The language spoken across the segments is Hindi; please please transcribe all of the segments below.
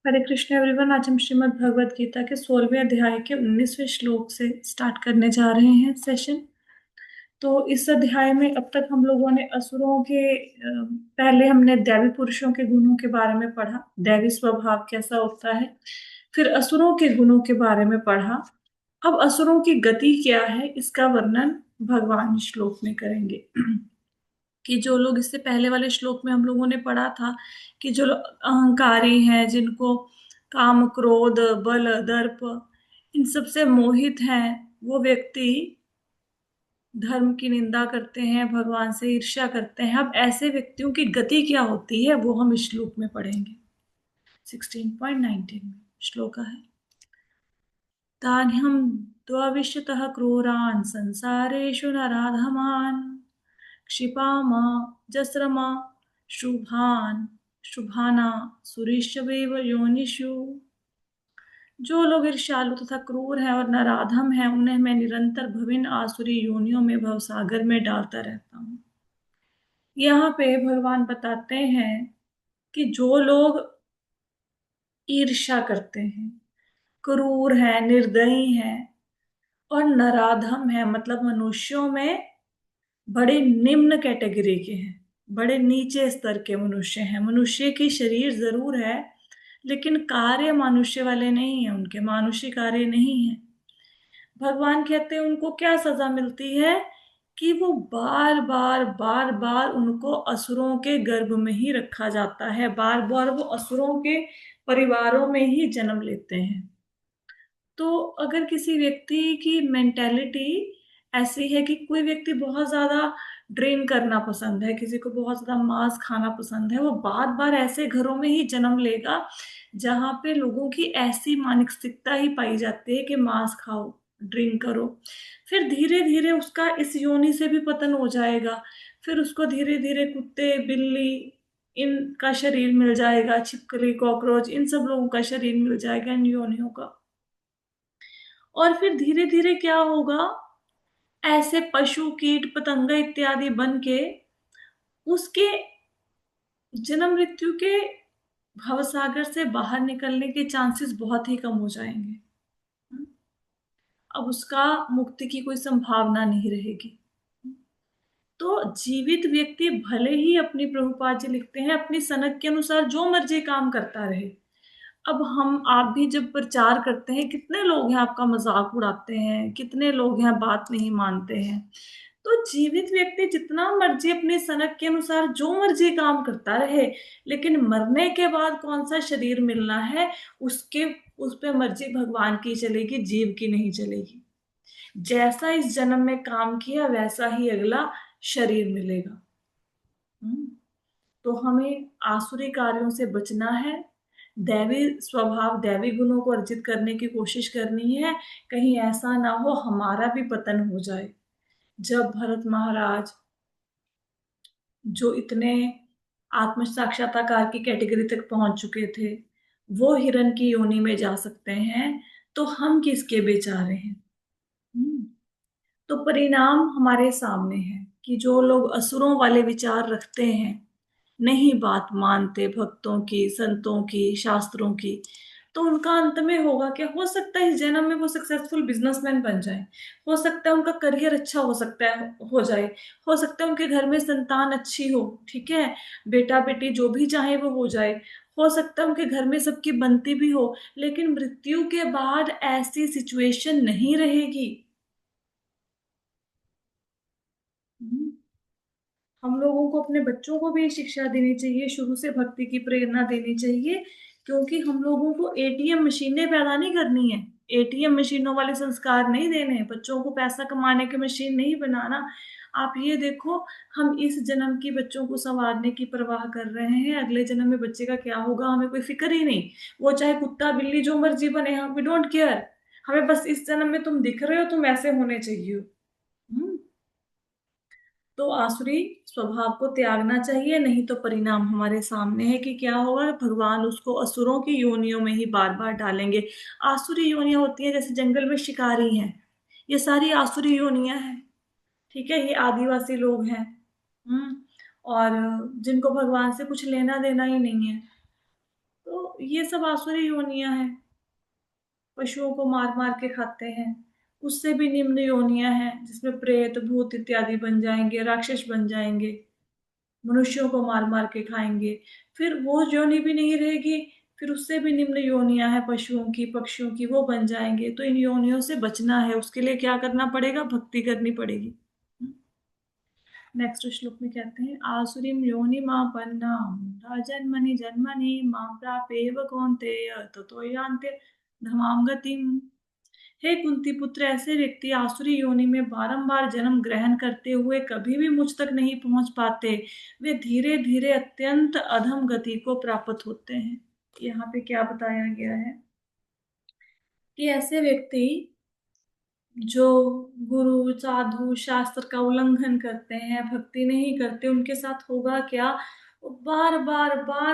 हरे कृष्ण एवरीवन। आज हम श्रीमद् भगवद गीता के 16वें अध्याय के 19वें श्लोक से स्टार्ट करने जा रहे हैं सेशन। तो इस अध्याय में अब तक हम लोगों ने असुरों के पहले हमने दैवी पुरुषों के गुणों के बारे में पढ़ा, दैवी स्वभाव कैसा होता है। फिर असुरों के गुणों के बारे में पढ़ा। अब असुरों की गति क्या है इसका वर्णन भगवान इस श्लोक में करेंगे। कि जो लोग इससे पहले वाले श्लोक में हम लोगों ने पढ़ा था कि जो लोग अहंकारी हैं, जिनको काम क्रोध बल दर्प इन सब से मोहित हैं, वो व्यक्ति धर्म की निंदा करते हैं, भगवान से ईर्ष्या करते हैं। अब ऐसे व्यक्तियों की गति क्या होती है वो हम इस श्लोक में पढ़ेंगे। 16.19 में श्लोक है, तान्यहं द्वाविशतः क्रूरान् संसारेषु नराधमान् क्षिपामा जस्रमा शुभान शुभाना सुरीशवेव योनिषु। जो लोग ईर्ष्यालु तथा क्रूर हैं और नराधम हैं, उन्हें मैं निरंतर विभिन्न आसुरी योनियों में भवसागर में डालता रहता हूँ। यहाँ पे भगवान बताते हैं कि जो लोग ईर्ष्या करते हैं, क्रूर हैं, निर्दयी हैं और नराधम हैं, मतलब मनुष्यों में बड़े निम्न कैटेगरी के हैं, बड़े नीचे स्तर के मनुष्य हैं। मनुष्य की शरीर जरूर है लेकिन कार्य मनुष्य वाले नहीं है, उनके मानुषी कार्य नहीं है। भगवान कहते हैं उनको क्या सजा मिलती है कि वो बार बार बार बार उनको असुरों के गर्भ में ही रखा जाता है, बार बार वो असुरों के परिवारों में ही जन्म लेते हैं। तो अगर किसी व्यक्ति की मेंटेलिटी ऐसी है कि कोई व्यक्ति बहुत ज्यादा ड्रिंक करना पसंद है, किसी को बहुत ज्यादा मांस खाना पसंद है, वो बार बार ऐसे घरों में ही जन्म लेगा जहां पे लोगों की ऐसी मानसिकता ही पाई जाती है कि मांस खाओ, ड्रिंक करो। फिर धीरे धीरे उसका इस योनि से भी पतन हो जाएगा। फिर उसको धीरे धीरे कुत्ते बिल्ली इनका शरीर मिल जाएगा, छिपकली कॉकरोच इन सब लोगों का शरीर मिल जाएगा इन योनियों का। और फिर धीरे धीरे क्या होगा, ऐसे पशु कीट पतंगा इत्यादि बन के उसके जन्म मृत्यु के भवसागर से बाहर निकलने के चांसेस बहुत ही कम हो जाएंगे। अब उसका मुक्ति की कोई संभावना नहीं रहेगी। तो जीवित व्यक्ति भले ही, अपनी प्रभुपाद जी लिखते हैं, अपनी सनक के अनुसार जो मर्जी काम करता रहे। अब हम आप भी जब प्रचार करते हैं, कितने लोग हैं आपका मजाक उड़ाते हैं, कितने लोग हैं बात नहीं मानते हैं। तो जीवित व्यक्ति जितना मर्जी अपनी सनक के अनुसार जो मर्जी काम करता रहे, लेकिन मरने के बाद कौन सा शरीर मिलना है उसके उस पे मर्जी भगवान की चलेगी, जीव की नहीं चलेगी। जैसा इस जन्म में काम किया वैसा ही अगला शरीर मिलेगा। हम्म। तो हमें आसुरी कार्यों से बचना है, दैवी स्वभाव दैवी गुणों को अर्जित करने की कोशिश करनी है। कहीं ऐसा ना हो हमारा भी पतन हो जाए। जब भरत महाराज, जो इतने आत्म साक्षात्कार की कैटेगरी तक पहुंच चुके थे, वो हिरण की योनि में जा सकते हैं, तो हम किसके बेचारे हैं। हम्म। तो परिणाम हमारे सामने है कि जो लोग असुरों वाले विचार रखते हैं, नहीं बात मानते भक्तों की, संतों की, शास्त्रों की, तो उनका अंत में होगा क्या, हो सकता है इस जन्म में वो सक्सेसफुल बिजनेसमैन बन जाए, हो सकता है उनका करियर अच्छा हो सकता है, हो जाए, हो सकता है उनके घर में संतान अच्छी हो, ठीक है, बेटा बेटी जो भी चाहे वो हो जाए, हो सकता है उनके घर में सबकी बनती भी हो, लेकिन मृत्यु के बाद ऐसी सिचुएशन नहीं रहेगी। हम्म। हम लोगों को अपने बच्चों को भी ये शिक्षा देनी चाहिए, शुरू से भक्ति की प्रेरणा देनी चाहिए, क्योंकि हम लोगों को एटीएम मशीनें पैदा नहीं करनी है, एटीएम मशीनों वाले संस्कार नहीं देने हैं, बच्चों को पैसा कमाने की मशीन नहीं बनाना। आप ये देखो, हम इस जन्म की बच्चों को संवारने की परवाह कर रहे हैं, अगले जन्म में बच्चे का क्या होगा हमें कोई फिक्र ही नहीं। वो चाहे कुत्ता बिल्ली जो मर्जी बने, हम वी डोंट केयर। हमें बस इस जन्म में तुम दिख रहे हो, तुम ऐसे होने चाहिए। हम्म। तो आसुरी स्वभाव को त्यागना चाहिए, नहीं तो परिणाम हमारे सामने है कि क्या होगा, भगवान उसको असुरों की योनियों में ही बार बार डालेंगे। आसुरी योनियां होती हैं जैसे जंगल में शिकारी हैं, ये सारी आसुरी योनियां हैं। ठीक है, ये आदिवासी लोग हैं। हम्म। और जिनको भगवान से कुछ लेना देना ही नहीं है। ये सब आसुरी योनियां हैं, पशुओं को मार मार के खाते हैं। उससे भी निम्न योनियां हैं जिसमें प्रेत भूत इत्यादि बन जाएंगे, राक्षस बन जाएंगे, मनुष्यों को मार मार के खाएंगे। फिर वो योनि भी नहीं रहेगी, फिर उससे भी निम्न योनियां हैं पशुओं की, पक्षियों की, वो बन जाएंगे। तो इन योनियों से बचना है, उसके लिए क्या करना पड़ेगा? भक्ति करनी पड़ेगी। नेक्स्ट श्लोक में कहते हैं, आसुरीं योनिमापन्नां जन्मनि जन्मनि मां प्रापेव कौन्तेय ततो यान्ति धमां गतिम्। हे कुंती पुत्र, ऐसे व्यक्ति आसुरी योनि में बारंबार जन्म ग्रहण करते हुए कभी भी मुझ तक नहीं पहुंच पाते। वे धीरे धीरे अत्यंत अधम गति को प्राप्त होते हैं। यहाँ पे क्या बताया गया है कि ऐसे व्यक्ति जो गुरु साधु शास्त्र का उल्लंघन करते हैं, भक्ति नहीं करते, उनके साथ होगा क्या? वो बार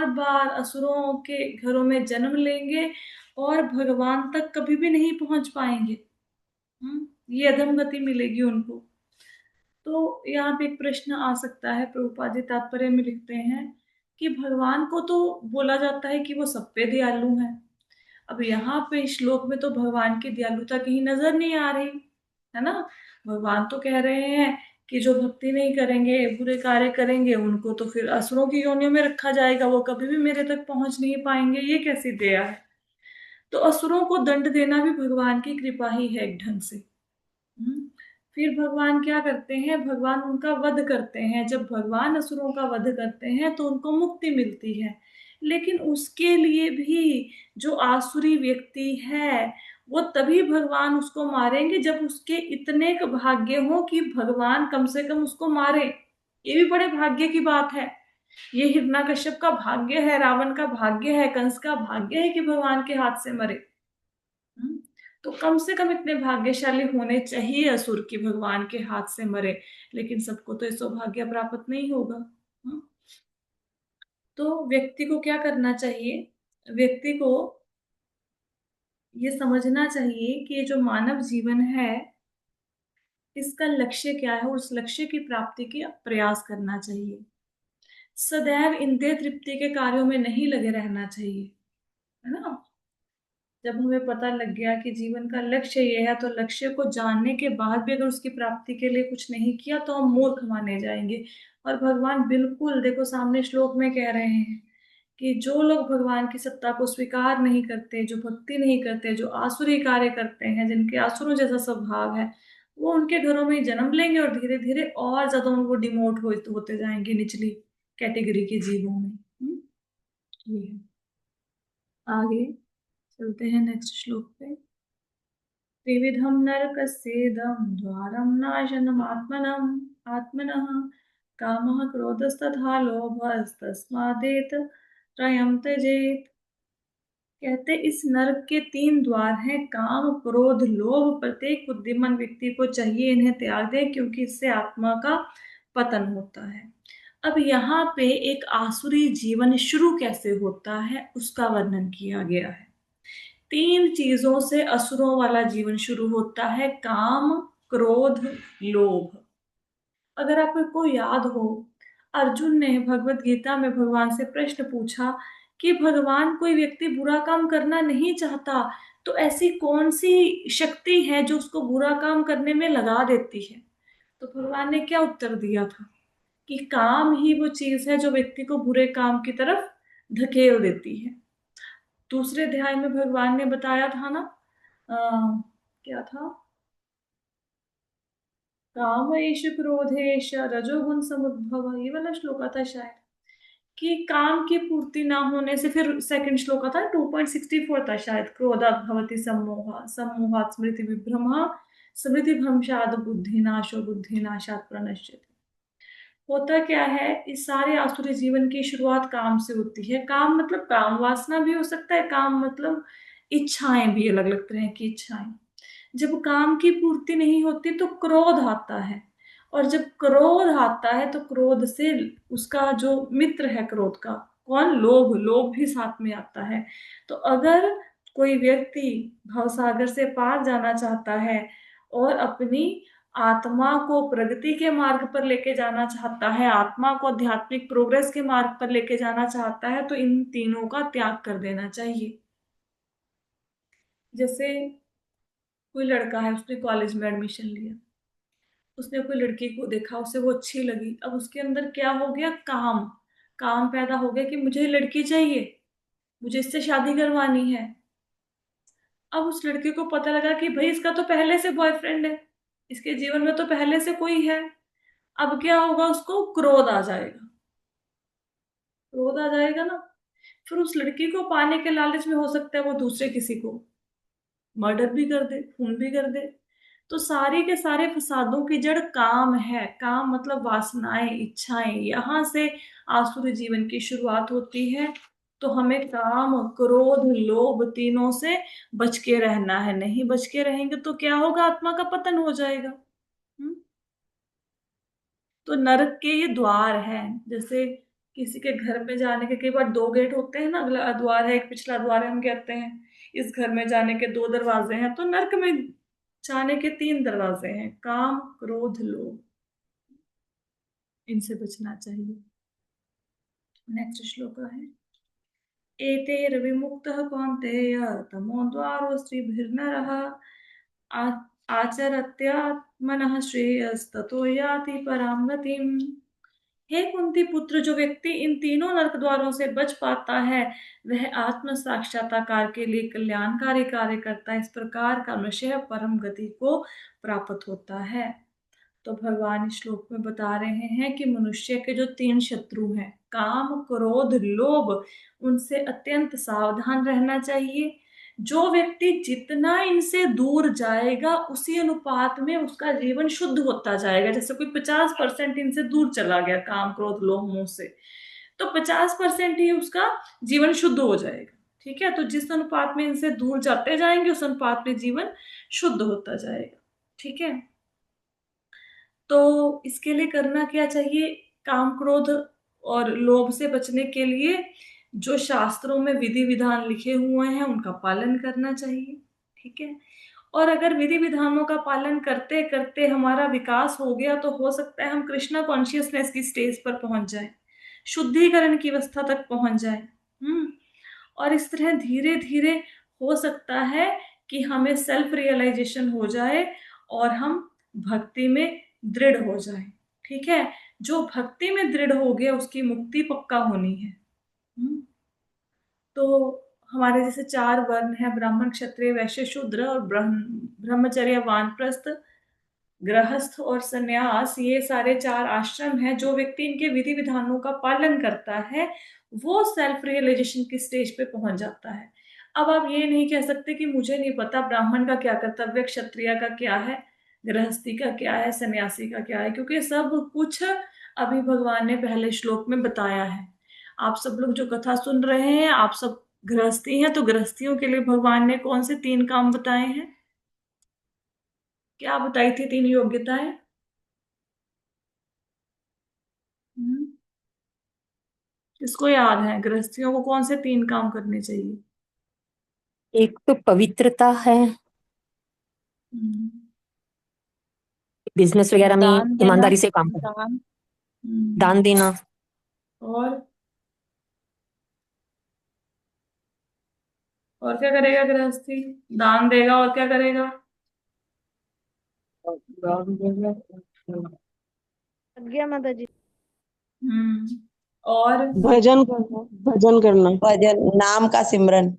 बार असुरों के घरों में जन्म लेंगे और भगवान तक कभी भी नहीं पहुंच पाएंगे। ये अधम गति मिलेगी उनको। तो यहाँ पे एक प्रश्न आ सकता है, प्रभुपाद जी तात्पर्य में लिखते हैं कि भगवान को तो बोला जाता है कि वो सब पे दयालु हैं। अब यहाँ पे श्लोक में तो भगवान की दयालुता कहीं नजर नहीं आ रही है ना। भगवान तो कह रहे हैं कि जो भक्ति नहीं करेंगे, बुरे कार्य करेंगे, उनको तो फिर असुरों की योनियों में रखा जाएगा, वो कभी भी मेरे तक पहुंच नहीं पाएंगे। ये कैसी दया है? तो असुरों को दंड देना भी भगवान की कृपा ही है एक ढंग से। हम्म। फिर भगवान क्या करते हैं? भगवान उनका वध करते हैं। जब भगवान असुरों का वध करते हैं तो उनको मुक्ति मिलती है। लेकिन उसके लिए भी जो आसुरी व्यक्ति है, वो तभी भगवान उसको मारेंगे जब उसके इतने भाग्य हो कि भगवान कम से कम उसको मारे। ये भी बड़े भाग्य की बात है। ये हिरण्यकश्यप का भाग्य है, रावण का भाग्य है, कंस का भाग्य है कि भगवान के हाथ से मरे। हम्म। तो कम से कम इतने भाग्यशाली होने चाहिए असुर की भगवान के हाथ से मरे। लेकिन सबको तो ये सौभाग्य प्राप्त नहीं होगा। हम्म। तो व्यक्ति को क्या करना चाहिए? व्यक्ति को ये समझना चाहिए कि ये जो मानव जीवन है, इसका लक्ष्य क्या है, उस लक्ष्य की प्राप्ति के प्रयास करना चाहिए। सदैव इंद्रिय तृप्ति के कार्यों में नहीं लगे रहना चाहिए, है ना। जब हमें पता लग गया कि जीवन का लक्ष्य ये है, तो लक्ष्य को जानने के बाद भी अगर उसकी प्राप्ति के लिए कुछ नहीं किया तो हम मूर्ख माने जाएंगे। और भगवान बिल्कुल, देखो सामने श्लोक में कह रहे हैं कि जो लोग भगवान की सत्ता को स्वीकार नहीं करते, जो भक्ति नहीं करते, जो आसुरी कार्य करते हैं, जिनके आसुरों जैसा स्वभाव है, वो उनके घरों में ही जन्म लेंगे और धीरे धीरे और ज्यादा उनको डिमोट होते जाएंगे निचली कैटेगरी के जीवों में। ये है। आगे चलते हैं नेक्स्ट श्लोक पे। त्रिविधं नरकस्येदं द्वारं नाशनमात्मनम् आत्मनः कामः क्रोधस्तथा लोभस्तस्मादेतत्रयं त्यजेत्। कहते इस नरक के 3 द्वार हैं, काम क्रोध लोभ। प्रत्येक बुद्धिमान व्यक्ति को चाहिए इन्हें त्याग दे, क्योंकि इससे आत्मा का पतन होता है। अब यहाँ पे एक आसुरी जीवन शुरू कैसे होता है उसका वर्णन किया गया है। 3 चीजों से असुरों वाला जीवन शुरू होता है, काम क्रोध लोभ। अगर आपको याद हो, अर्जुन ने भगवत गीता में भगवान से प्रश्न पूछा कि भगवान, कोई व्यक्ति बुरा काम करना नहीं चाहता, तो ऐसी कौन सी शक्ति है जो उसको बुरा काम करने में लगा देती है? तो भगवान ने क्या उत्तर दिया था कि काम ही वो चीज है जो व्यक्ति को बुरे काम की तरफ धकेल देती है। दूसरे अध्याय में भगवान ने बताया था ना, अ, क्या था? कामेश क्रोधेश रजोगुण समुद्भव, ये वाला श्लोक था शायद, कि काम की पूर्ति ना होने से। फिर सेकंड श्लोक था 2.64 था शायद, क्रोधात् भवति सम्मोह सम्मोहात् स्मृति विभ्रम स्मृति भ्रंशात् बुद्धिनाशो बुद्धिनाशात् प्रणश्यति। होता क्या है, इस सारे आसुरी जीवन की शुरुआत काम से होती है। काम मतलब काम वासना भी हो सकता है, काम मतलब इच्छाएं भी, अलग अलग तरह की इच्छाएं। जब काम की पूर्ति नहीं होती तो क्रोध आता है, और जब क्रोध आता है तो क्रोध से उसका जो मित्र है क्रोध का, कौन? लोभ। लोभ भी साथ में आता है। तो अगर कोई व्यक्ति भवसागर से पार जाना चाहता है और अपनी आत्मा को प्रगति के मार्ग पर लेके जाना चाहता है, आत्मा को आध्यात्मिक प्रोग्रेस के मार्ग पर लेके जाना चाहता है, तो इन तीनों का त्याग कर देना चाहिए। जैसे कोई लड़का है, उसने कॉलेज में एडमिशन लिया, उसने कोई लड़की को देखा, उसे वो अच्छी लगी, अब उसके अंदर क्या हो गया, काम। काम पैदा हो गया कि मुझे ये लड़की चाहिए, मुझे इससे शादी करवानी है। अब उस लड़के को पता लगा कि भाई इसका तो पहले से बॉयफ्रेंड है, इसके जीवन में तो पहले से कोई है। अब क्या होगा, उसको क्रोध आ जाएगा। क्रोध आ जाएगा ना, फिर उस लड़की को पाने के लालच में हो सकता है वो दूसरे किसी को मर्डर भी कर दे, खून भी कर दे। तो सारे के सारे फसादों की जड़ काम है। काम मतलब वासनाएं, इच्छाएं, यहां से आसुरी जीवन की शुरुआत होती है। तो हमें काम, क्रोध, लोभ तीनों से बच के रहना है। नहीं बच के रहेंगे तो क्या होगा, आत्मा का पतन हो जाएगा। हम्म? तो नरक के ये द्वार हैं। जैसे किसी के घर में जाने के कई बार दो गेट होते हैं ना, अगला द्वार है, एक पिछला द्वार है, हम कहते हैं इस घर में जाने के दो दरवाजे हैं, तो नरक में जाने के तीन दरवाजे हैं, काम, क्रोध, लोभ। इनसे बचना चाहिए। नेक्स्ट श्लोक है, एतैर्विमुक्तः कौन्तेय तमो द्वारो स्त्रीभिर्नरः आचरत्यात्मनः श्रेयस्ततो याति परां गतिम्। हे कुंती पुत्र, जो व्यक्ति इन तीनों नरक द्वारों से बच पाता है, वह आत्म साक्षात्कार के लिए कल्याणकारी कार्य करता है। इस प्रकार का मनुष्य परम गति को प्राप्त होता है। तो भगवान इस श्लोक में बता रहे हैं कि मनुष्य के जो तीन शत्रु हैं, काम, क्रोध, लोभ, उनसे अत्यंत सावधान रहना चाहिए। जो व्यक्ति जितना इनसे दूर जाएगा, उसी अनुपात में उसका जीवन शुद्ध होता जाएगा। जैसे कोई 50% इनसे दूर चला गया, काम, क्रोध, लोभ, मोह से, तो 50% ही उसका जीवन शुद्ध हो जाएगा। ठीक है, तो जिस अनुपात में इनसे दूर जाते जाएंगे, उस अनुपात में जीवन शुद्ध होता जाएगा। ठीक है, तो इसके लिए करना क्या चाहिए, काम, क्रोध और लोभ से बचने के लिए जो शास्त्रों में विधि विधान लिखे हुए हैं उनका पालन करना चाहिए। ठीक है, और अगर विधि विधानों का पालन करते करते हमारा विकास हो गया, तो हो सकता है हम कृष्णा कॉन्शियसनेस की स्टेज पर पहुंच जाए, शुद्धिकरण की अवस्था तक पहुंच जाए। और इस तरह धीरे धीरे हो सकता है कि हमें सेल्फ रियलाइजेशन हो जाए और हम भक्ति में दृढ़ हो जाए। ठीक है, जो भक्ति में दृढ़ हो गया उसकी मुक्ति पक्का होनी है। हम्म, तो हमारे जैसे चार वर्ण है, ब्राह्मण, क्षत्रिय, वैश्य, शूद्र, और ब्रह्मचर्य, वानप्रस्थ, गृहस्थ और सन्यास, ये सारे चार आश्रम हैं। जो व्यक्ति इनके विधि विधानों का पालन करता है, वो सेल्फ रियलाइजेशन की स्टेज पे पहुंच जाता है। अब आप ये नहीं कह सकते कि मुझे नहीं पता ब्राह्मण का क्या कर्तव्य, क्षत्रिय का क्या है, गृहस्थी का क्या है, सन्यासी का क्या है, क्योंकि सब कुछ अभी भगवान ने पहले श्लोक में बताया है। आप सब लोग जो कथा सुन रहे हैं, आप सब गृहस्थी हैं, तो गृहस्थियों के लिए भगवान ने कौन से तीन काम बताए हैं, क्या बताई थी तीन योग्यताएं? हम्म, किसको याद है गृहस्थियों को कौन से तीन काम करने चाहिए? एक तो पवित्रता है, हम्म, बिजनेस वगैरह में दान देना। ईमानदारी से काम करना, दान। दान देना। और क्या करेगा गृहस्थी? दान देगा और क्या करेगा? आज्ञा माता जी। हम्म, और भजन करना, भजन करना। भजन, नाम का सिमरन।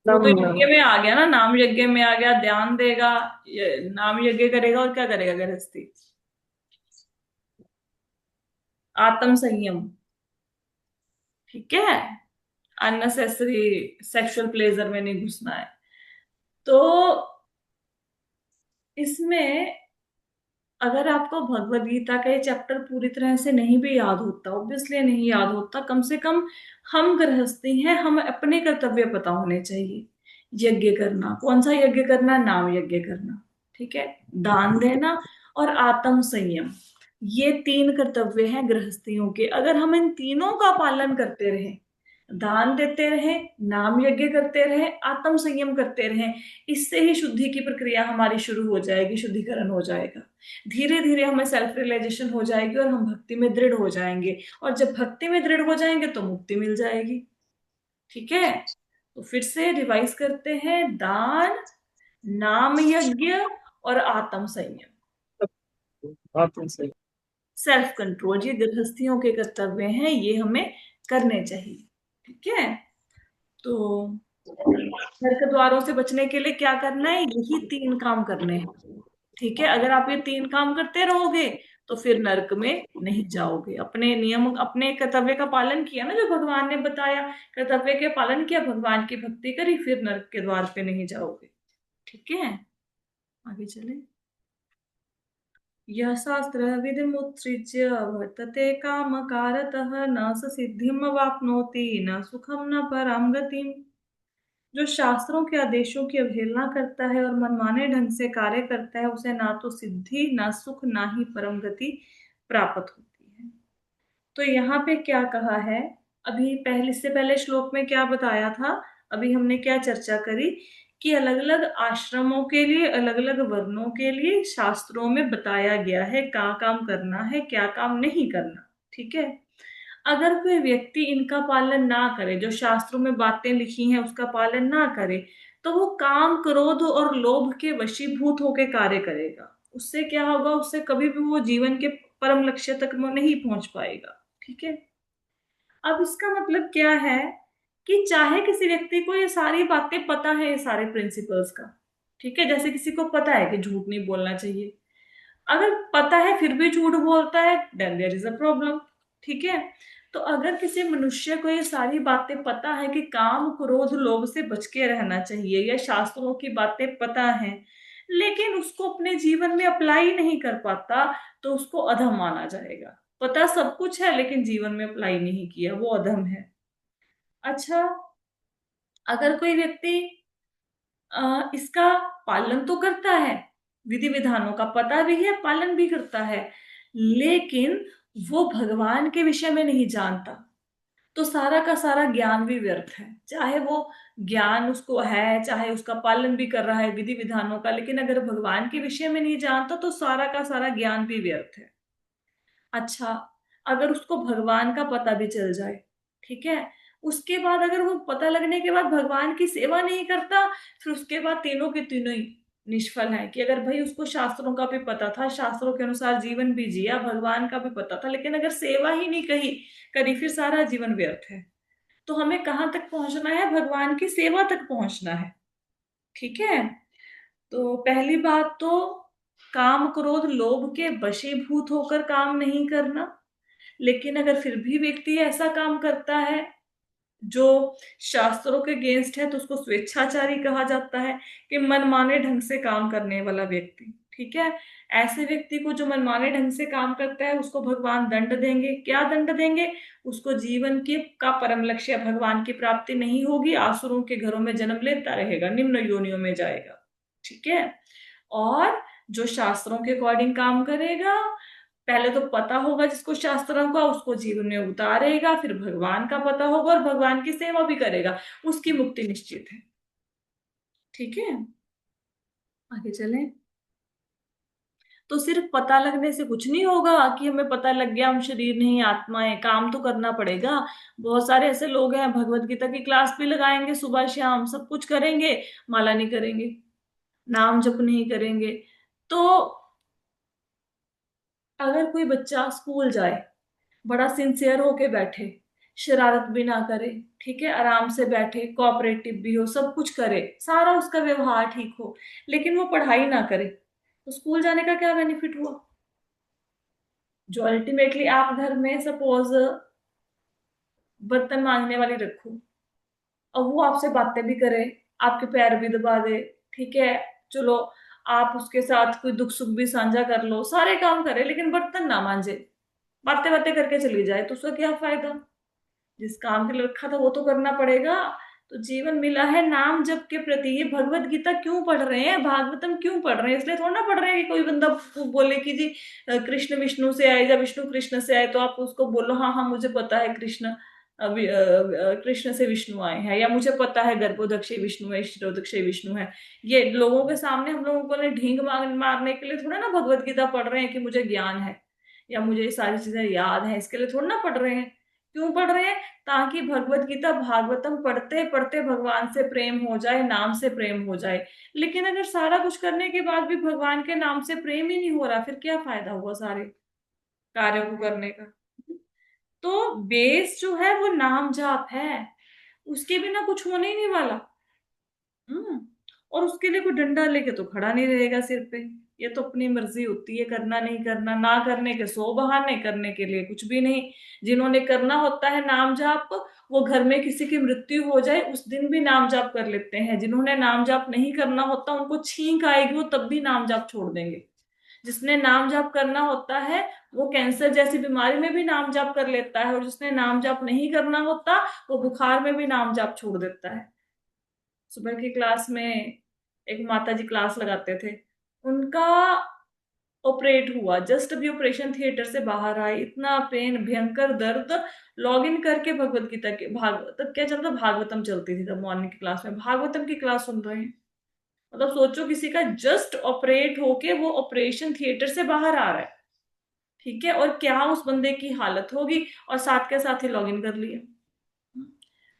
वो तो नम यज्ञ में आ गया ना, नाम यज्ञ में आ गया, ध्यान देगा, नाम यज्ञ करेगा, और क्या करेगा गृहस्थी? आत्म संयम। ठीक है, अननेसेसरी सेक्सुअल प्लेजर में नहीं घुसना है। तो इसमें अगर आपको भगवत गीता का ये चैप्टर पूरी तरह से नहीं भी याद होता, ऑब्वियसली नहीं याद होता, कम से कम हम गृहस्थी हैं, हम अपने कर्तव्य पता होने चाहिए। यज्ञ करना, कौन सा यज्ञ करना? नाम यज्ञ करना। ठीक है, दान देना और आत्म संयम, ये तीन कर्तव्य हैं गृहस्थियों के। अगर हम इन तीनों का पालन करते रहे, दान देते रहें, नाम यज्ञ करते रहें, आत्म संयम करते रहें। इससे ही शुद्धि की प्रक्रिया हमारी शुरू हो जाएगी, शुद्धिकरण हो जाएगा। धीरे धीरे हमें सेल्फ रियलाइजेशन हो जाएगी और हम भक्ति में दृढ़ हो जाएंगे। और जब भक्ति में दृढ़ हो जाएंगे तो मुक्ति मिल जाएगी। ठीक है, तो फिर से रिवाइज करते हैं। दान, नाम यज्ञ और आत्म संयम, सेल्फ कंट्रोल, ये गृहस्थियों के कर्तव्य हैं, ये हमें करने चाहिए। ठीक है, तो नरक द्वारों से बचने के लिए क्या करना है? यही 3 काम करने हैं। ठीक है, अगर आप ये 3 काम करते रहोगे तो फिर नरक में नहीं जाओगे। अपने नियम, अपने कर्तव्य का पालन किया ना, जो भगवान ने बताया, कर्तव्य के पालन किया, भगवान की भक्ति करी, फिर नरक के द्वार पे नहीं जाओगे। ठीक है, आगे चले। यह शास्त्र विधिमुत्सृज्य वर्तते कामकारतः न स सिद्धिम वाप्नोति न सुखम न पराम गतिम। जो शास्त्रों के आदेशों की अवहेलना करता है और मनमाने ढंग से कार्य करता है, उसे ना तो सिद्धि, ना सुख, ना ही परम गति प्राप्त होती है। तो यहाँ पे क्या कहा है? अभी पहले, इससे पहले श्लोक में क्या बताया था? अभी हमने क्या चर्चा करी कि अलग अलग आश्रमों के लिए, अलग अलग वर्णों के लिए शास्त्रों में बताया गया है क्या काम करना है, क्या काम नहीं करना। ठीक है, अगर कोई व्यक्ति इनका पालन ना करे, जो शास्त्रों में बातें लिखी हैं उसका पालन ना करे, तो वो काम, क्रोध और लोभ के वशीभूत होकर कार्य करेगा। उससे क्या होगा? उससे कभी भी वो जीवन के परम लक्ष्य तक नहीं पहुंच पाएगा। ठीक है, अब इसका मतलब क्या है कि चाहे किसी व्यक्ति को ये सारी बातें पता है, ये सारे प्रिंसिपल्स का, ठीक है, जैसे किसी को पता है कि झूठ नहीं बोलना चाहिए, अगर पता है फिर भी झूठ बोलता है, then there is a problem. ठीक है, तो अगर किसी मनुष्य को ये सारी बातें पता है कि काम, क्रोध, लोभ से बच के रहना चाहिए, या शास्त्रों की बातें पता है, लेकिन उसको अपने जीवन में अप्लाई नहीं कर पाता, तो उसको अधम माना जाएगा। पता सब कुछ है लेकिन जीवन में अप्लाई नहीं किया, वो अधम है। अच्छा, अगर कोई व्यक्ति इसका पालन तो करता है, विधि विधानों का पता भी है, पालन भी करता है, लेकिन वो भगवान के विषय में नहीं जानता, तो सारा का सारा ज्ञान भी व्यर्थ है। चाहे वो ज्ञान उसको है, चाहे उसका पालन भी कर रहा है विधि विधानों का, लेकिन अगर भगवान के विषय में नहीं जानता तो सारा का सारा ज्ञान भी व्यर्थ है। अच्छा, अगर उसको भगवान का पता भी चल जाए, ठीक है, उसके बाद अगर वो पता लगने के बाद भगवान की सेवा नहीं करता, फिर उसके बाद तीनों के तीनों ही निष्फल है। कि अगर भाई उसको शास्त्रों का भी पता था, शास्त्रों के अनुसार जीवन भी जिया, भगवान का भी पता था, लेकिन अगर सेवा ही नहीं करी, फिर सारा जीवन व्यर्थ है। तो हमें कहाँ तक पहुंचना है? भगवान की सेवा तक पहुंचना है। ठीक है, तो पहली बात तो काम, क्रोध, लोभ के वशीभूत होकर काम नहीं करना। लेकिन अगर फिर भी व्यक्ति ऐसा काम करता है जो शास्त्रों के अगेंस्ट है, तो उसको स्वेच्छाचारी कहा जाता है, कि मनमाने ढंग से काम करने वाला व्यक्ति। ठीक है, ऐसे व्यक्ति को, जो मनमाने ढंग से काम करता है, उसको भगवान दंड देंगे। क्या दंड देंगे? उसको जीवन के का परम लक्ष्य भगवान की प्राप्ति नहीं होगी, आसुरों के घरों में जन्म लेता रहेगा, निम्न योनियों में जाएगा। ठीक है, और जो शास्त्रों के अकॉर्डिंग काम करेगा, पहले तो पता होगा जिसको शास्त्रों का, उसको जीवन में उतारेगा, फिर भगवान का पता होगा और भगवान की सेवा भी करेगा, उसकी मुक्ति निश्चित है। ठीक है, आगे चलें। तो सिर्फ पता लगने से कुछ नहीं होगा कि हमें पता लग गया हम शरीर नहीं आत्मा है, काम तो करना पड़ेगा। बहुत सारे ऐसे लोग हैं, भगवत गीता की क्लास भी लगाएंगे सुबह शाम, सब कुछ करेंगे, माला नहीं करेंगे, नाम जप नहीं करेंगे। तो अगर कोई बच्चा स्कूल जाए, बड़ा सिंसियर होके बैठे, शरारत भी ना करे, ठीक है, आराम से बैठे, कोऑपरेटिव भी हो, सब कुछ करे, सारा उसका व्यवहार ठीक हो, लेकिन वो पढ़ाई ना करे, तो स्कूल जाने का क्या बेनिफिट हुआ? जो अल्टीमेटली आप घर में सपोज बर्तन मांजने वाली रखो, और वो आपसे बातें भी करे, आपके पैर भी दबा दे, ठीक है, चलो आप उसके साथ कोई दुख सुख भी साझा कर लो, सारे काम करे, लेकिन बर्तन ना मांजे, बातें बातें करके चली जाए, तो उसका क्या फायदा? जिस काम के लिए रखा था वो तो करना पड़ेगा। तो जीवन मिला है नाम जप के प्रति। ये भगवत गीता क्यों पढ़ रहे हैं, भागवतम क्यों पढ़ रहे हैं? इसलिए थोड़ा ना पढ़ रहे हैं कि कोई बंदा बोले कि जी कृष्ण विष्णु से आए या विष्णु कृष्ण से आए, तो आप उसको बोलो हाँ हाँ मुझे पता है कृष्ण। कृष्ण से विष्णु आए हैं, या मुझे पता है गर्भोदक्षी विष्णु है, क्षीरोदक्षी विष्णु है। ये लोगों के सामने हम लोगों को ने ढींग मारने के लिए थोड़ा ना भगवत गीता पढ़ रहे हैं कि मुझे ज्ञान है या मुझे ये सारी चीजें याद है, इसके लिए थोड़ा ना पढ़ रहे हैं। क्यों पढ़ रहे हैं? ताकि भगवत गीता भागवतम पढ़ते पढ़ते भगवान से प्रेम हो जाए, नाम से प्रेम हो जाए। लेकिन अगर सारा कुछ करने के बाद भी भगवान के नाम से प्रेम ही नहीं हो रहा, फिर क्या फायदा हुआ सारे कार्य को करने का? तो बेस जो है वो नाम जाप है, उसके बिना कुछ होने ही नहीं वाला। हम्म। और उसके लिए कोई डंडा लेके तो खड़ा नहीं रहेगा सिर पे। ये तो अपनी मर्जी होती है, करना नहीं करना, ना करने के 100 बहाने, करने के लिए कुछ भी नहीं। जिन्होंने करना होता है नाम जाप, वो घर में किसी की मृत्यु हो जाए उस दिन भी नाम जाप कर लेते हैं। जिन्होंने नाम जाप नहीं करना होता, उनको छींक आएगी, वो तब भी नाम जाप छोड़ देंगे। जिसने नाम जाप करना होता है वो कैंसर जैसी बीमारी में भी नाम जाप कर लेता है, और जिसने नाम जाप नहीं करना होता वो बुखार में भी नाम जाप छोड़ देता है। सुबह की क्लास में एक माता जी क्लास लगाते थे, उनका ऑपरेट हुआ, जस्ट अभी ऑपरेशन थिएटर से बाहर आए, इतना पेन, भयंकर दर्द। लॉग इन करके भगवत गीता के तब क्या चलता, भागवतम चलती थी तब मॉर्निंग की क्लास में, भागवतम की क्लास सुन रहे हैं। मतलब सोचो, किसी का जस्ट ऑपरेट होके वो ऑपरेशन थिएटर से बाहर आ रहा है, ठीक है, और क्या उस बंदे की हालत होगी, और साथ के साथ ही लॉग इन कर लिया।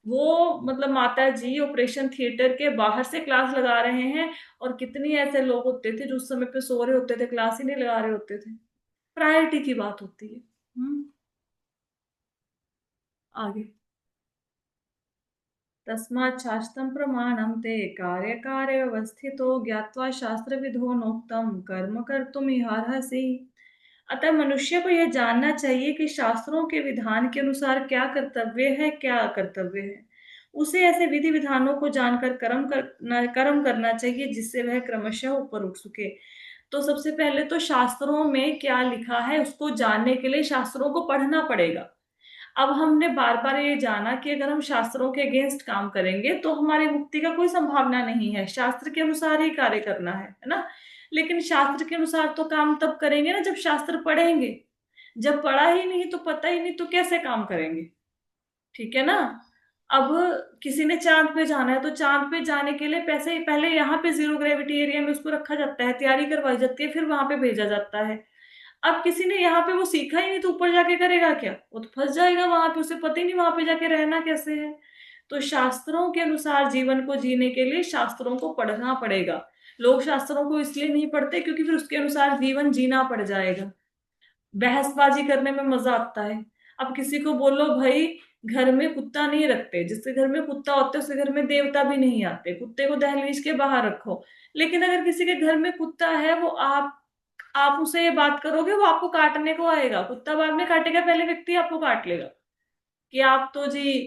वो मतलब माता जी ऑपरेशन थिएटर के बाहर से क्लास लगा रहे हैं, और कितनी ऐसे लोग होते थे जो उस समय पे सो रहे होते थे, क्लास ही नहीं लगा रहे होते थे। प्रायोरिटी की बात होती है। आगे, तस्मात् शास्त्रं प्रमाणं ते कार्य व्यवस्थितो ज्ञात्वा शास्त्र विधो नोक्तम कर्म कर्तुमिहार्हसि। अतः मनुष्य को यह जानना चाहिए कि शास्त्रों के विधान के अनुसार क्या कर्तव्य है, क्या अकर्तव्य है। उसे ऐसे विधि विधानों को जानकर कर्म करना चाहिए, जिससे वह क्रमशः ऊपर उठ सके। तो सबसे पहले तो शास्त्रों में क्या लिखा है उसको जानने के लिए शास्त्रों को पढ़ना पड़ेगा। अब हमने बार बार ये जाना कि अगर हम शास्त्रों के अगेंस्ट काम करेंगे तो हमारी मुक्ति का कोई संभावना नहीं है, शास्त्र के अनुसार ही कार्य करना है ना। लेकिन शास्त्र के अनुसार तो काम तब करेंगे ना जब शास्त्र पढ़ेंगे। जब पढ़ा ही नहीं तो पता ही नहीं तो कैसे काम करेंगे? ठीक है ना। अब किसी ने चांद पे जाना है तो चांद पे जाने के लिए पैसे पहले यहाँ पे जीरो ग्रेविटी एरिया में उसको रखा जाता है, तैयारी करवाई जाती है, फिर वहां पे भेजा जाता है। अब किसी ने यहाँ पे वो सीखा ही नहीं तो ऊपर जाके करेगा क्या? वो तो फंस जाएगा वहां पे, उसे पता ही नहीं वहां पे जाके रहना कैसे है। तो शास्त्रों के अनुसार जीवन को जीने के लिए शास्त्रों को पढ़ना पड़ेगा। लोग शास्त्रों को इसलिए नहीं पढ़ते क्योंकि फिर उसके अनुसार जीवन जीना पड़ जाएगा। बहसबाजी करने में मजा आता है। अब किसी को बोलो भाई घर में कुत्ता नहीं रखते, जिसके घर में कुत्ता होता है उसके घर में देवता भी नहीं आते, कुत्ते को दहलीज के बाहर रखो। लेकिन अगर किसी के घर में कुत्ता है, वो आप उसे ये बात करोगे वो आपको काटने को आएगा, कुत्ता बाद में काटेगा, पहले व्यक्ति आपको काट लेगा कि आप तो जी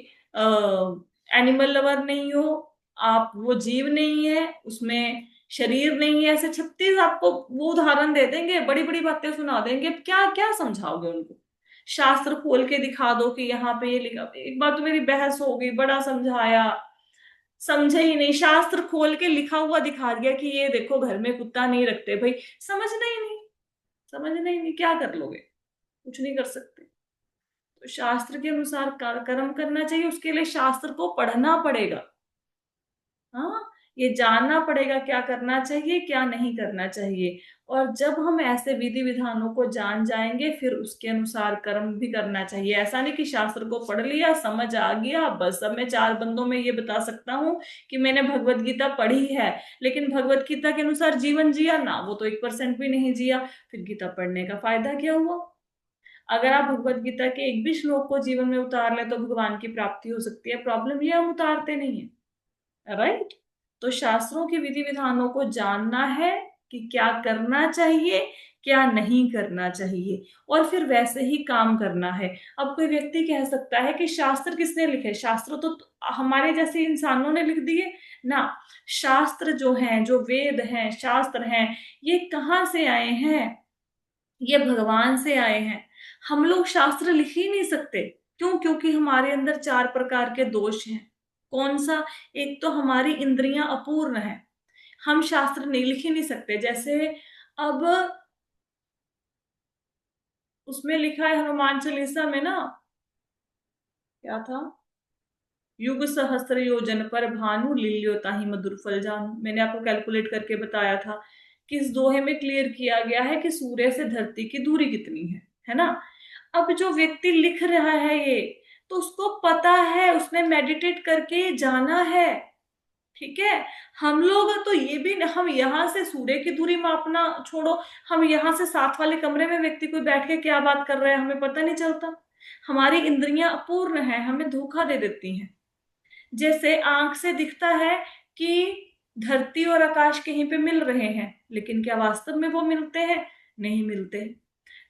एनिमल लवर नहीं हो, आप वो जीव नहीं है, उसमें शरीर नहीं है, ऐसे 36 आपको वो उदाहरण दे देंगे, बड़ी बड़ी बातें सुना देंगे। क्या क्या समझाओगे उनको? शास्त्र खोल के दिखा दो कि यहाँ पे ये लिखा। एक बार तो मेरी बहस हो गई, बड़ा समझाया, समझे ही नहीं। शास्त्र खोल के लिखा हुआ दिखा दिया कि ये देखो घर में कुत्ता नहीं रखते, भाई समझना ही नहीं, समझना ही नहीं, क्या कर लोगे? कुछ नहीं कर सकते। तो शास्त्र के अनुसार कर्म करना चाहिए, उसके लिए शास्त्र को पढ़ना पड़ेगा। हाँ, ये जानना पड़ेगा क्या करना चाहिए क्या नहीं करना चाहिए। और जब हम ऐसे विधि विधानों को जान जाएंगे फिर उसके अनुसार कर्म भी करना चाहिए। ऐसा नहीं कि शास्त्र को पढ़ लिया, समझ आ गया, बस अब मैं 4 बंदों में ये बता सकता हूँ कि मैंने भगवत गीता पढ़ी है, लेकिन भगवत गीता के अनुसार जीवन जिया ना, वो तो 1% भी नहीं जिया, फिर गीता पढ़ने का फायदा क्या हुआ? अगर आप भगवत गीता के एक भी श्लोक को जीवन में उतार ले तो भगवान की प्राप्ति हो सकती है। प्रॉब्लम ये हम उतारते नहीं है, राइट। तो शास्त्रों के विधि विधानों को जानना है कि क्या करना चाहिए क्या नहीं करना चाहिए, और फिर वैसे ही काम करना है। अब कोई व्यक्ति कह सकता है कि शास्त्र किसने लिखे? शास्त्र तो हमारे जैसे इंसानों ने लिख दिए ना। शास्त्र जो हैं, जो वेद हैं, शास्त्र हैं, ये कहाँ से आए हैं? ये भगवान से आए हैं। हम लोग शास्त्र लिख ही नहीं सकते। क्यों? क्योंकि हमारे अंदर 4 प्रकार के दोष हैं। कौन सा? एक तो हमारी इंद्रियां अपूर्ण है, हम शास्त्र नहीं लिख ही नहीं सकते। जैसे अब उसमें लिखा है हनुमान चालीसा में ना, क्या था? युग सहस्त्र योजन पर भानु लील्योताहि मधुर फल जानू। मैंने आपको कैलकुलेट करके बताया था कि इस दोहे में क्लियर किया गया है कि सूर्य से धरती की दूरी कितनी है ना। अब जो व्यक्ति लिख रहा है ये, तो उसको पता है, उसने मेडिटेट करके जाना है, ठीक है। हम लोग तो ये भी, हम यहाँ से सूर्य की दूरी मापना छोड़ो, हम यहाँ से साथ वाले कमरे में व्यक्ति कोई बैठ के क्या बात कर रहा है हमें पता नहीं चलता। हमारी इंद्रियां अपूर्ण है, हमें धोखा दे देती हैं। जैसे आंख से दिखता है कि धरती और आकाश कहीं पे मिल रहे हैं, लेकिन क्या वास्तव में वो मिलते हैं? नहीं मिलते।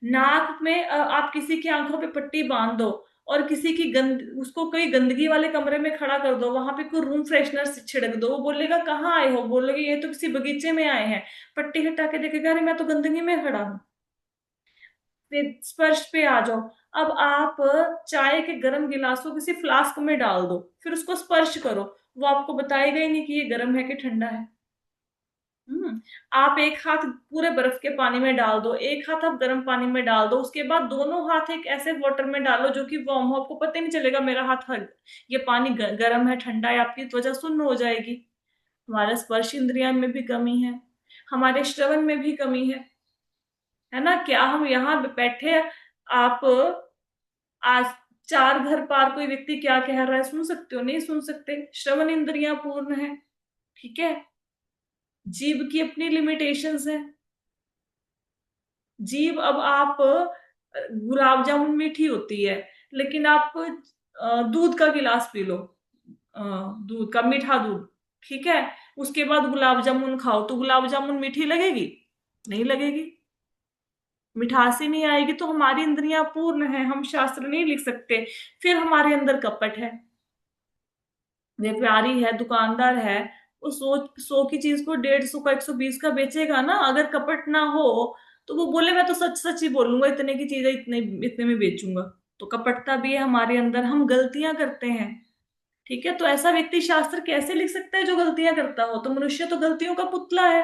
नाक में आप किसी की आंखों पे पट्टी बांध दो और किसी की उसको कोई गंदगी वाले कमरे में खड़ा कर दो, वहां पे कोई रूम फ्रेशनर छिड़क दो, वो बोलेगा कहाँ आए हो? बोलोगे ये तो किसी बगीचे में आए हैं। पट्टी हटा के देखेगा, अरे मैं तो गंदगी में खड़ा हूं। फिर स्पर्श पे आ जाओ। अब आप चाय के गर्म गिलास को किसी फ्लास्क में डाल दो, फिर उसको स्पर्श करो, वो आपको बताएगा ही नहीं कि ये गर्म है कि ठंडा है। आप एक हाथ पूरे बर्फ के पानी में डाल दो, एक हाथ आप गर्म पानी में डाल दो, उसके बाद दोनों हाथ एक ऐसे वाटर में डालो जो कि वार्म हो, आपको पता ही नहीं चलेगा मेरा हाथ ये पानी गर्म है ठंडा है, आपकी त्वचा सुन्न हो जाएगी। हमारे स्पर्श इंद्रिया में भी कमी है, हमारे श्रवण में भी कमी है ना। क्या हम यहाँ बैठे, आप आज 4 घर पार कोई व्यक्ति क्या कह रहा है सुन सकते हो? नहीं सुन सकते, श्रवण इंद्रियां पूर्ण है, ठीक है। जीभ की अपनी लिमिटेशंस है। जीभ, अब आप गुलाब जामुन मीठी होती है, लेकिन आप दूध का गिलास पी लो, दूध का मीठा दूध, ठीक है, उसके बाद गुलाब जामुन खाओ, तो गुलाब जामुन मीठी लगेगी? नहीं लगेगी, मिठास ही नहीं आएगी। तो हमारी इंद्रियां पूर्ण है, हम शास्त्र नहीं लिख सकते। फिर हमारे अंदर कपट है, व्यापारी है, दुकानदार है, वो 100 की चीज को 150 का 120 का बेचेगा ना। अगर कपट ना हो तो वो बोले मैं तो सच सच ही बोलूंगा, इतने की चीज है इतने इतने में बेचूंगा। तो कपटता भी है हमारे अंदर, हम गलतियां करते हैं, ठीक है। तो ऐसा व्यक्ति शास्त्र कैसे लिख सकता है जो गलतियां करता हो? तो मनुष्य तो गलतियों का पुतला है,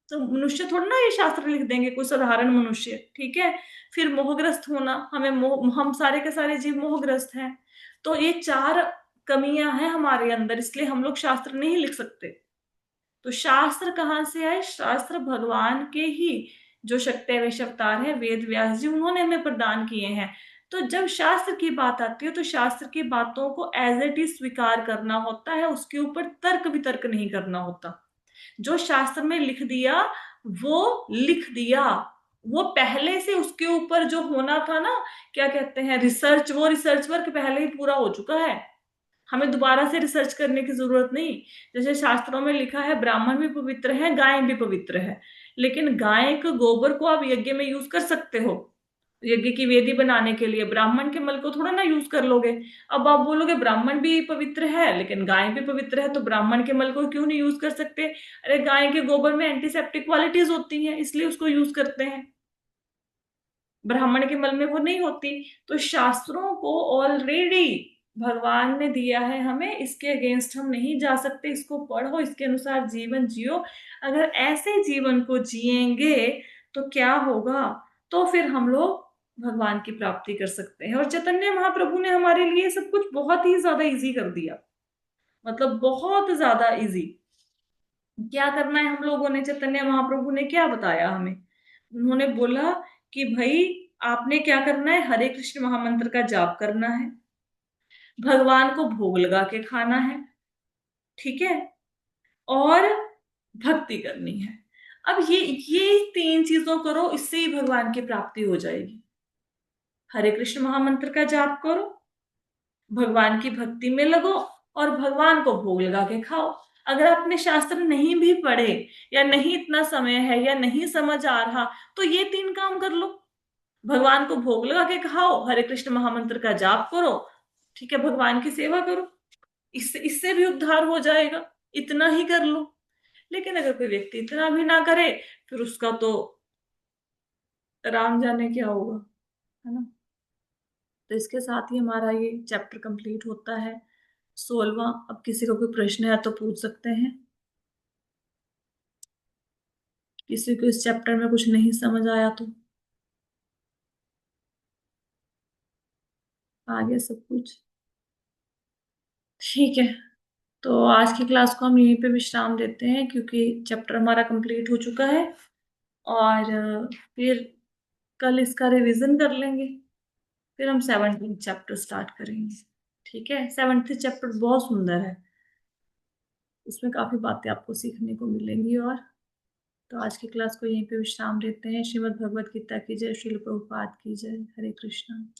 तो मनुष्य थोड़ा ना ये शास्त्र लिख देंगे, कोई साधारण मनुष्य, ठीक है। फिर मोहग्रस्त होना, हमें हम सारे के सारे जीव मोहग्रस्त हैं। तो ये 4 कमियां हैं हमारे अंदर, इसलिए हम लोग शास्त्र नहीं लिख सकते। तो शास्त्र कहाँ से आए? शास्त्र भगवान के ही जो शक्ति अवतार है वेद व्यास जी, उन्होंने हमें प्रदान किए हैं। तो जब शास्त्र की बात आती है तो शास्त्र की बातों को एज इट इज स्वीकार करना होता है, उसके ऊपर तर्क वितर्क नहीं करना होता। जो शास्त्र में लिख दिया वो लिख दिया, वो पहले से उसके ऊपर जो होना था ना, क्या कहते हैं, रिसर्च, वो रिसर्च वर्क पहले ही पूरा हो चुका है, हमें दोबारा से रिसर्च करने की जरूरत नहीं। जैसे शास्त्रों में लिखा है ब्राह्मण भी पवित्र है, गाय भी पवित्र है, लेकिन गाय के गोबर को आप यज्ञ में यूज कर सकते हो, यज्ञ की वेदी बनाने के लिए। ब्राह्मण के मल को थोड़ा ना यूज कर लोगे। अब आप बोलोगे ब्राह्मण भी पवित्र है लेकिन गाय भी पवित्र है, तो ब्राह्मण के मल को क्यों नहीं यूज कर सकते? अरे गाय के गोबर में एंटीसेप्टिक क्वालिटीज होती हैं, इसलिए उसको यूज करते हैं, ब्राह्मण के मल में वो नहीं होती। तो शास्त्रों को ऑलरेडी भगवान ने दिया है हमें, इसके अगेंस्ट हम नहीं जा सकते। इसको पढ़ो, इसके अनुसार जीवन जियो। अगर ऐसे जीवन को जिएंगे तो क्या होगा? तो फिर हम लोग भगवान की प्राप्ति कर सकते हैं। और चैतन्य महाप्रभु ने हमारे लिए सब कुछ बहुत ही ज्यादा इजी कर दिया, मतलब बहुत ज्यादा इजी। क्या करना है हम लोगों ने? चैतन्य महाप्रभु ने क्या बताया हमें? उन्होंने बोला कि भाई आपने क्या करना है, हरे कृष्ण महामंत्र का जाप करना है, भगवान को भोग लगा के खाना है, ठीक है, और भक्ति करनी है। अब ये 3 चीजों करो, इससे ही भगवान की प्राप्ति हो जाएगी। हरे कृष्ण महामंत्र का जाप करो, भगवान की भक्ति में लगो, और भगवान को भोग लगा के खाओ। अगर आपने शास्त्र नहीं भी पढ़े, या नहीं इतना समय है, या नहीं समझ आ रहा, तो ये 3 काम कर लो। भगवान को भोग लगा के खाओ, हरे कृष्ण महामंत्र का जाप करो, ठीक है, भगवान की सेवा करो, इससे इससे भी उद्धार हो जाएगा। इतना ही कर लो। लेकिन अगर कोई व्यक्ति इतना भी ना करे, फिर उसका तो राम जाने क्या होगा, है ना। तो इसके साथ ही हमारा ये चैप्टर कंप्लीट होता है, 16वां। अब किसी को कोई प्रश्न है तो पूछ सकते हैं। किसी को इस चैप्टर में कुछ नहीं समझ आया तो आ गया सब कुछ। ठीक है, तो आज की क्लास को हम यहीं पे विश्राम देते हैं क्योंकि चैप्टर हमारा कंप्लीट हो चुका है। और फिर कल इसका रिवीजन कर लेंगे, फिर हम 17th चैप्टर स्टार्ट करेंगे। ठीक है, 17th चैप्टर बहुत सुंदर है, उसमें काफी बातें आपको सीखने को मिलेंगी। और तो आज की क्लास को यहीं पे विश्राम देते हैं। श्रीमद् भगवत गीता की जय, श्रील प्रभुपाद की जय। हरे कृष्णा।